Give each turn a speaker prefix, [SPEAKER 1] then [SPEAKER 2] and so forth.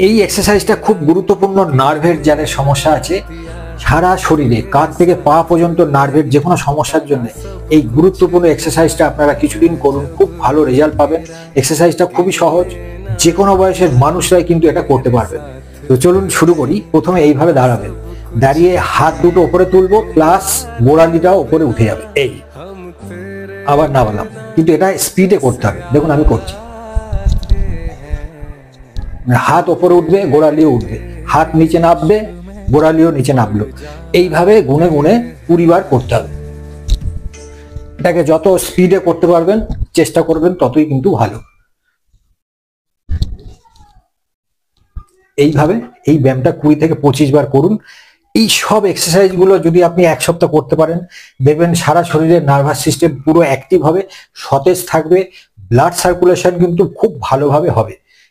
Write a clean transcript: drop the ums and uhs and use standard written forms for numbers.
[SPEAKER 1] এই এক্সারসাইজটা খুব গুরুত্বপূর্ণ নার্ভের যাদের সমস্যা আছে, সারা শরীরে কাঁধ থেকে পা পর্যন্ত নার্ভের যে কোনো সমস্যার জন্য এই গুরুত্বপূর্ণ এক্সারসাইজটা আপনারা কিছুদিন করুন, খুব ভালো রেজাল্ট পাবেন। এক্সারসাইজটা খুবই সহজ, যে কোনো বয়সের মানুষরাই কিন্তু এটা করতে পারবেন। তো চলুন শুরু করি। প্রথমে এইভাবে দাঁড়াবেন, দাঁড়িয়ে হাত দুটো ওপরে তুলবো, প্লাস গোড়ালিটাও ওপরে উঠে যাবে। এই আবার নামালাম, কিন্তু এটা স্পিডে করতে হবে। দেখুন আমি করছি, হাত ওপরে উঠবে, গোড়ালিও উঠবে, হাত নিচে নামবে, গোড়ালিও নিচে নামলো। এইভাবে গুনে গুনে 20 বার করতে হবে। এটাকে যত স্পিডে করতে পারবেন, চেষ্টা করবেন, ততই কিন্তু ভালো। এইভাবে এই ব্যায়ামটা 20 থেকে 25 বার করুন। এই সব এক্সারসাইজ গুলো যদি আপনি এক সপ্তাহ করতে পারেন, দেখবেন সারা শরীরের নার্ভাস সিস্টেম পুরো অ্যাক্টিভ হবে, সতেজ থাকবে, ব্লাড সার্কুলেশন কিন্তু খুব ভালোভাবে হবে।